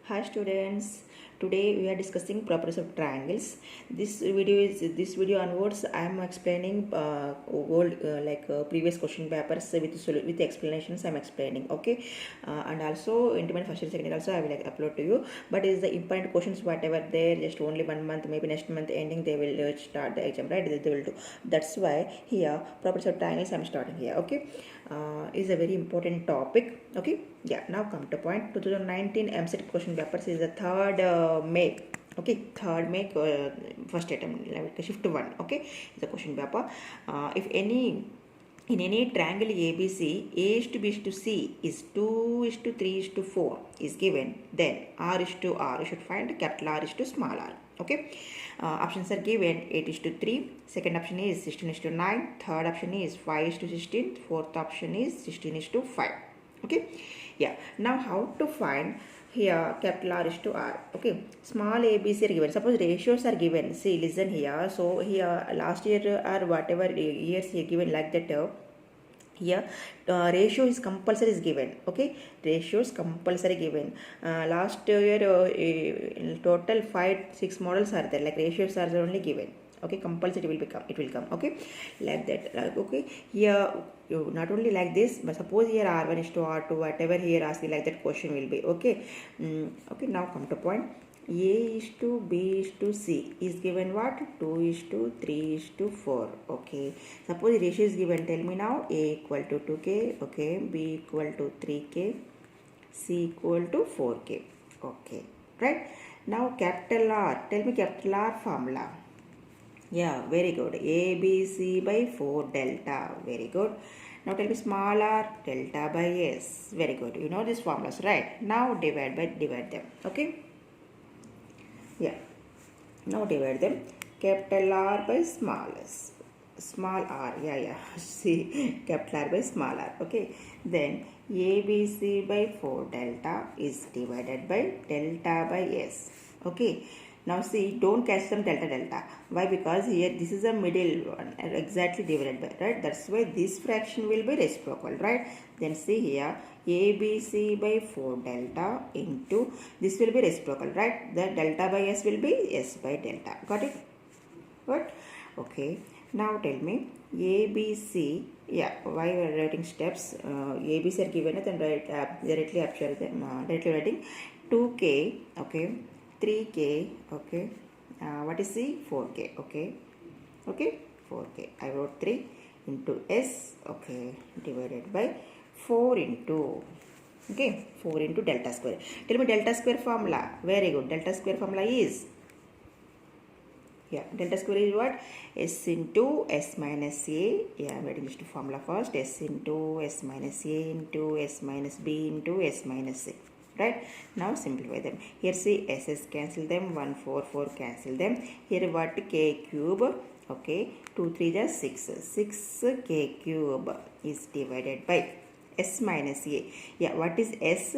Hi students, today we are discussing properties of triangles. This video onwards I am explaining previous question papers with explanations I am explaining. Okay, and also intermediate first and second year also I will upload to you. But is the important questions whatever there just only 1 month, maybe next month ending they will start the exam, right? They will do. That's why here properties of triangles I am starting here. Okay, is a very important topic. Okay, yeah, now come to point. 2019 MCET question papers is the third make. Okay, third make first attempt like shift 1. Okay, is the question paper. If any in any triangle ABC, A is to B is to C is 2 is to 3 is to 4 is given, then R is to R. You should find capital R is to small r. Okay, options are given 8 is to 3, second option is 16 is to 9, third option is 5 is to 16, fourth option is 16 is to 5. Okay, yeah, now how to find here capital R is to R. Okay, small ABC are given. Suppose ratios are given. See, listen here. So here last year or whatever years here given like that. Here ratio is compulsory is given. Okay, ratios compulsory given. Last year in total 5-6 models are there. Like ratios are only given. Okay, compulsory will become, it will come. Okay, like that. Okay, here you not only like this, but suppose here R1 is to R2, whatever here asking like that question will be. Okay, okay, now come to point. A is to B is to C is given what? 2 is to 3 is to 4. Okay, suppose ratio is given. Tell me now. A equal to 2k. Okay, B equal to 3k, C equal to 4k. Okay, right. Now capital R. Tell me capital R formula. Yeah, very good. A, B, C by 4 delta. Very good. Now tell me small r delta by S. Very good. You know these formulas, right? Now divide them. Okay. Yeah. Now divide them. Capital R by small s. Small r. Yeah. See, capital R by small r. Okay. Then ABC by 4 delta is divided by delta by S. Okay. Now see, don't catch some delta. Why? Because here this is a middle one, exactly divided by, right? That's why this fraction will be reciprocal, right? Then see here, ABC by 4 delta into, this will be reciprocal, right? The delta by S will be S by delta. Got it? Good? Okay. Now tell me, ABC, yeah, why we are writing steps? ABC are given it and directly after them, directly writing 2K, okay, 3K, okay, what is C? 4K, okay, 4K. I wrote 3 into S, okay, divided by 4 into, okay, 4 into delta square. Tell me delta square formula. Very good. Delta square formula is, yeah, delta square is what? S into S minus A. Yeah, I'm writing this to formula first. S into S minus A into S minus B into S minus C. Right? Now simplify them. Here see SS cancel them. 1, 4, 4 cancel them. Here what? K cube. Okay. 2, 3 is 6. 6K cube is divided by S minus A. Yeah, what is S?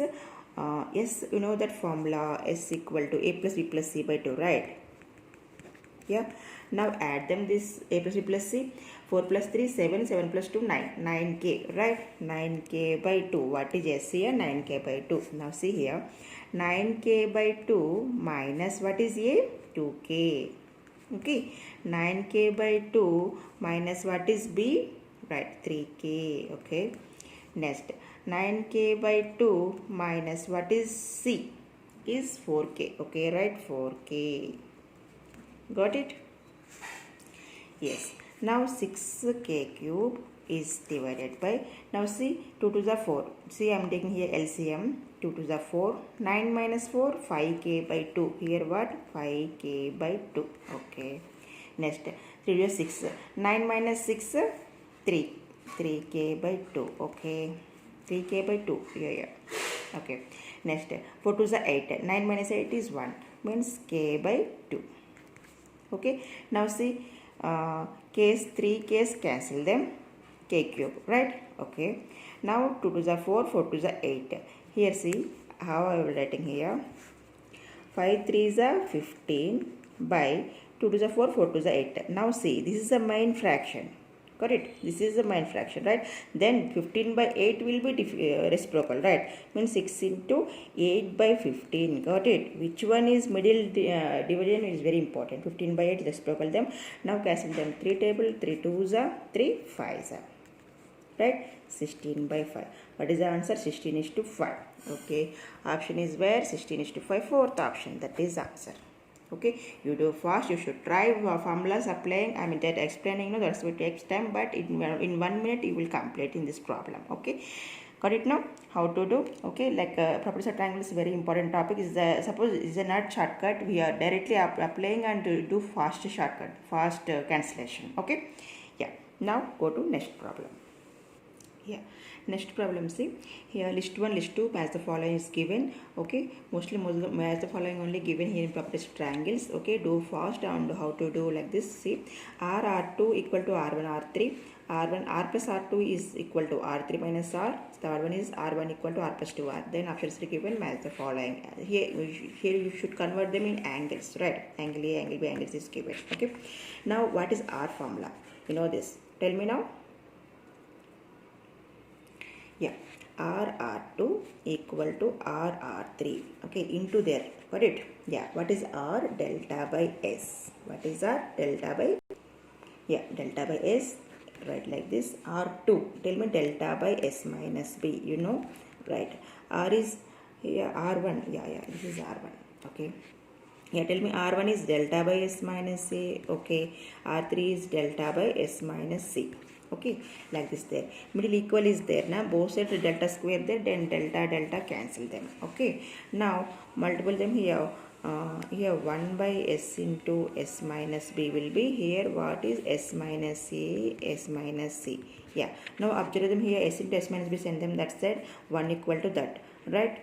S, you know that formula. S equal to A plus B plus C by 2, right? Yeah, now add them this A plus B plus C. 4 plus 3 7, 7 plus 2 9, 9k, right? 9k by 2. What is S here? 9k by 2. Now see here, 9k by 2 minus what is A? 2k. Okay, 9k by 2 minus what is B? Right, 3k. Okay, next 9k by 2 minus what is C? Is 4k. Okay, right, 4k. Got it? Yes. Now 6k cube is divided by, now see 2 to the 4. See, I am taking here LCM. 2 to the 4. 9 minus 4, 5k by 2. Here what? 5k by 2. Okay. Next 3 to 6. 9 minus 6, 3. 3k by 2. Okay. 3k by 2. Yeah. Okay. Next 4 to the 8. 9 minus 8 is 1. Means k by 2. Okay, now see, case 3 case cancel them, k cube, right? Okay, now 2 to the 4, 4 to the 8. Here see how I am writing here. 5 3 is a 15 by 2 to the 4, 4 to the 8. Now see, this is a main fraction. Got it? This is the main fraction, right? Then 15 by 8 will be reciprocal, right? Means 6 into 8 by 15. Got it? Which one is middle division is very important. 15 by 8 reciprocal them. Now cancel them. 3 table, 3 2s are, 3 5s are. Right? 16 by 5. What is the answer? 16 is to 5. Okay. Option is where? 16 is to 5. Fourth option. That is answer. Okay, you do fast, you should try formulas applying, I mean that explaining, that's what takes time, but in 1 minute you will complete in this problem. Okay, got it now? How to do? Okay, like properties of triangle is very important topic. Is the suppose is a not shortcut, we are directly applying and do fast shortcut, fast cancellation. Okay, yeah. Now go to next problem. Yeah, next problem, see here list 1 list 2 match the following is given. Okay, mostly match the following only given here in properties of triangles. Okay, do fast and how to do like this. See, r2 equal to r1 r3, r plus r2 is equal to r3 minus r, third one is r1 equal to r plus 2r. Then options are given, match the following. Here you should convert them in angles, right? Angle A, angle B, angles is given. Okay, now what is r formula? You know this, tell me now. Yeah, r2 equal to r3. Okay, into there. Got it? Yeah, what is r? Delta by s. What is r? Delta by, yeah, delta by s. Right, like this. r2, tell me delta by s minus b. You know, right? R is here, r1. Yeah, this is r1. Okay. Yeah, tell me r1 is delta by s minus a. Okay, r3 is delta by s minus c. Okay, like this there. Middle equal is there. Now both sides delta square there, then delta cancel them. Okay, now multiple them here. Here 1 by s into s minus b will be here. What is s minus a, s minus c? Yeah, now observe them here. S into s minus b, send them that side. 1 equal to that, right?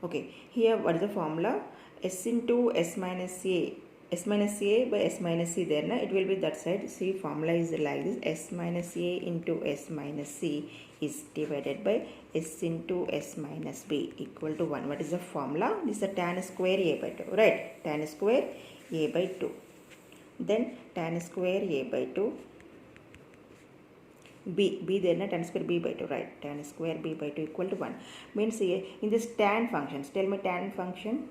Okay, here what is the formula? S into s minus a. S minus a by s minus c there, na? It will be that side. See, formula is like this. S minus a into s minus c is divided by s into s minus b equal to 1. What is the formula? This is the tan square a by 2, right? Tan square a by 2. Then tan square a by 2. B there, na? Tan square b by 2, right? Tan square b by 2 equal to 1. Means here, in this tan functions, tell me tan function.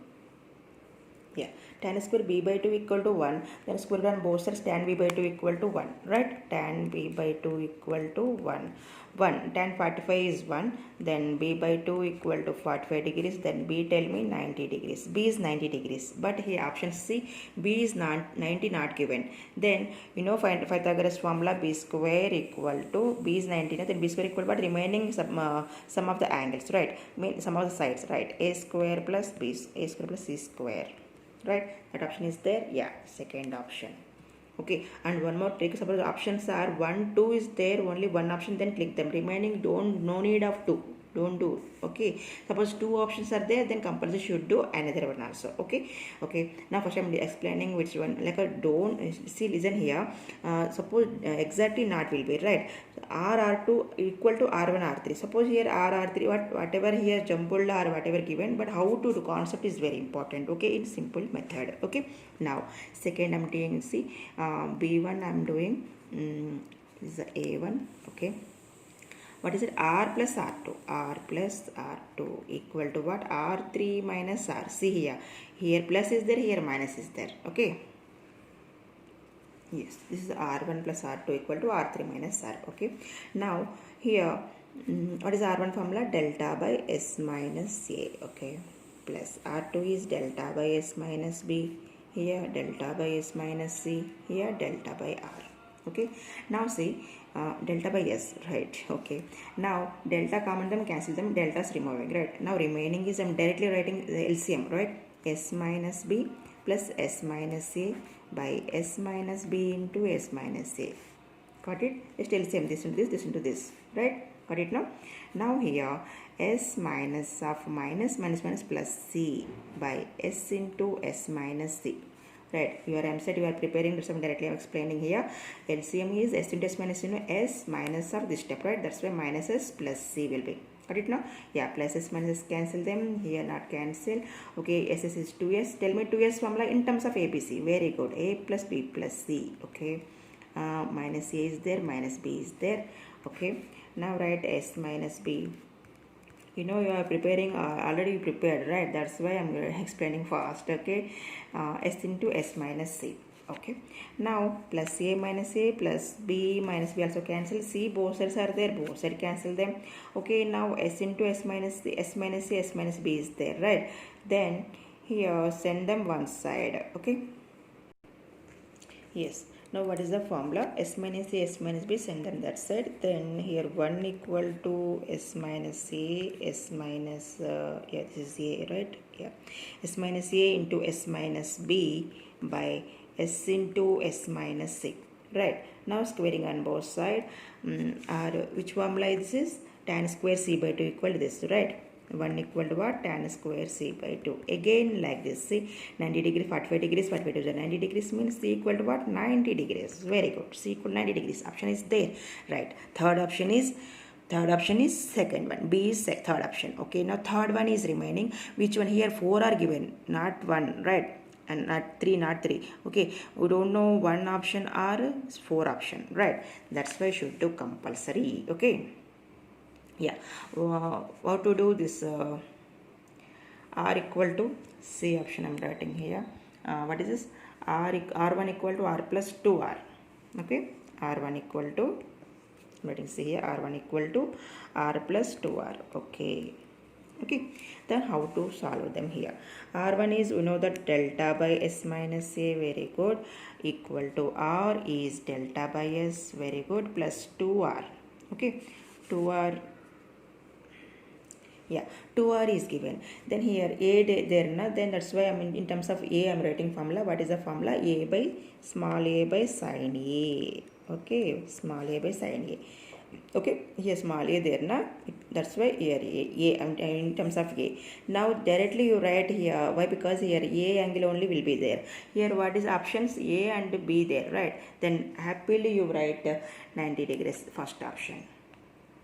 Yeah, tan square b by 2 equal to 1. Then square root on both sides, tan b by 2 equal to 1. Right? Tan b by 2 equal to 1. 1. Tan 45 is 1. Then b by 2 equal to 45 degrees. Then b tell me 90 degrees. B is 90 degrees. But here option C, b is not 90 not given. Then you know find Pythagoras formula, b square equal to b is 90. Then b square equal to what? Remaining sum of the angles, right? Sum of the sides, right? A square plus b, a square plus c square. Right, that option is there. Yeah, second option. Okay, and one more trick. Suppose the options are 1 2 is there, only one option, then click them. Remaining no need of 2, don't do. Okay, suppose 2 options are there, then compulsory should do another one also. Okay, now first I'm explaining which one. Like a don't see, listen here. Suppose exactly not will be right. r2 equal to r1 r3. Suppose here r3 whatever here jumbled or whatever given, but how to do concept is very important. Okay, in simple method. Okay, now second I'm doing, see, b1 I'm doing, this is the a1. Okay, what is it? R plus R2. R plus R2 equal to what? R3 minus R. See here plus is there, here minus is there. Okay, yes, this is R1 plus R2 equal to R3 minus R. Okay, now here what is R1 formula? Delta by S minus A. Okay, plus R2 is delta by S minus B. Here delta by S minus C. Here delta by R. Okay, now see, delta by s, right? Okay, now delta common them, cancel them, delta is removing, right? Now remaining is I'm directly writing the LCM, right? S minus b plus s minus a by s minus b into s minus a. Got it? Just LCM, this into this, right? Got it now? Now here s minus of minus plus c by s into s minus c. Right, your MSET you are preparing some directly I'm explaining here. LCM is s into s minus s minus of this step, right? That's why minus s plus c will be. Got it now? Yeah, plus s minus s cancel them. Here not cancel. Okay, ss is 2s. Tell me 2s formula in terms of ABC. Very good. A plus b plus c. Okay. minus a is there, minus b is there. Okay, now write s minus b. You know you are preparing, already prepared, right? That's why I'm explaining fast. Okay, s into s minus c. Okay, now plus a minus a plus b minus b also cancel. C both sides are there, both sides cancel them. Okay, now s into s minus c, s minus c, s minus b is there, right? Then here send them one side. Okay, yes. Now what is the formula? S minus a, s minus b, send them that side. Then here 1 equal to s minus a, s minus, yeah, this is a, right? Yeah, s minus a into s minus b by s into s minus c, right? Now squaring on both sides, which formula this is? Tan square c by 2 equal to this, right? 1 equal to what? Tan square c by 2. Again like this, see, 90 degrees, 45 degrees, 45 to 90 degrees means c equal to what? 90 degrees. Very good. C equal to 90 degrees. Option is there, right? Third option is second one. B is third option. Okay, now third one is remaining. Which one? Here 4 are given, not 1, right? And not 3. Okay, we don't know one option or 4 option, right? That's why should do compulsory. Okay, yeah. How to do this? R equal to C option I'm writing here. What is this? R1 equal to R plus 2R. Okay, R1 equal to, I'm writing C here, R1 equal to R plus 2R. Okay. Okay, then how to solve them here? R1 is, we know that delta by S minus A, very good, equal to R is delta by S, very good, plus 2R. Okay, 2R, yeah, 2R is given. Then here A there, na, then that's why I'm in terms of A I'm writing formula. What is the formula? A by small a by sin A. Okay, small a by sin A. Okay, here small a there, na, that's why here a in terms of A. Now directly you write here, why? Because here A angle only will be there. Here what is options? A and B there, right? Then happily you write 90 degrees, first option.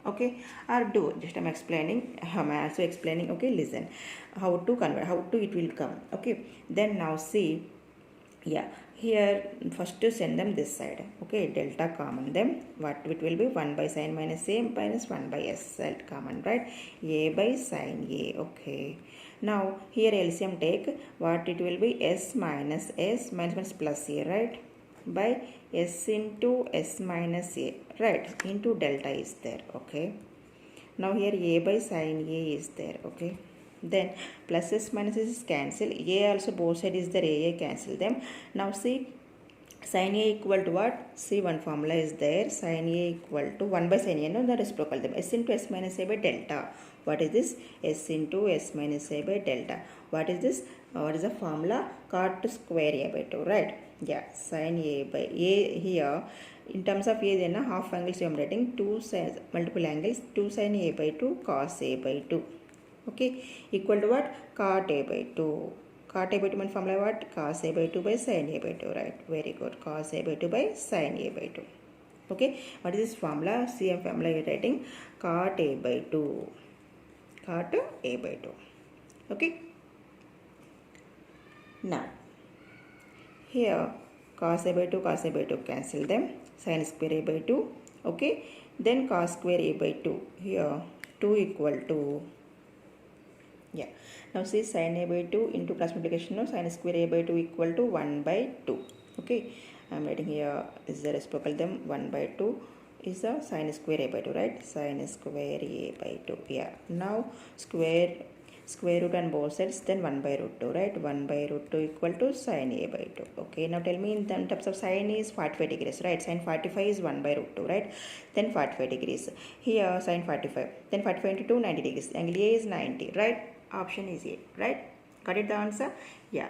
Okay, or do, just I'm explaining, I'm also explaining. Okay, listen how to convert, how to it will come. Okay, then now see, yeah, here first to send them this side. Okay, delta common them, what it will be? 1 by sin minus a minus 1 by s common, right? A by sin a. Okay, now here LCM take, what it will be? S minus plus a, right, by s into s minus a, right, into delta is there. Okay, now here a by sin a is there. Okay, then pluses minuses cancel, a also both side is there, a cancel them. Now see, sin a equal to what? See, one formula is there, sin a equal to 1 by sin a, no, the reciprocal them, s into s minus a by delta. What is this? S into s minus a by delta. What is this? What is the formula? Cot square a by 2, right? Yeah, sin a by a here, in terms of a, then half angles I am writing, 2 sin, multiple angles, 2 sin a by 2 cos a by 2. Okay, equal to what? Cot a by 2. Cot a by 2 means formula what? Cos a by 2 by sin a by 2, right? Very good. Cos a by 2 by sin a by 2. Okay, what is this formula? CM formula you are writing, cot a by 2. Cot a by 2. Okay. Now, here cos a by 2 cancel them, sin square a by 2. Okay, then cos square a by 2. Here 2 equal to, yeah, now see, sin a by 2 into cross multiplication, no, sin square a by 2 equal to 1 by 2. Okay, I am writing here is the reciprocal them, 1 by 2 is the sin square a by 2, right? Sin square a by 2. Yeah, now square root on both sides, then 1 by root 2, right? 1 by root 2 equal to sin a by 2. Okay, now tell me, in terms of sin is 45 degrees, right? Sin 45 is 1 by root 2, right? Then 45 degrees. Here sin 45, then 45 into 2, 90 degrees. Angle A is 90, right? Option is A, right? Got it, the answer? Yeah.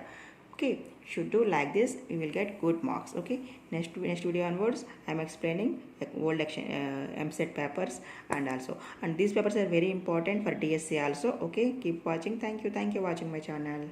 Okay, should do like this, we will get good marks. Okay, next video onwards I am explaining old MSET papers, and these papers are very important for DSA also. Okay, keep watching. Thank you watching my channel.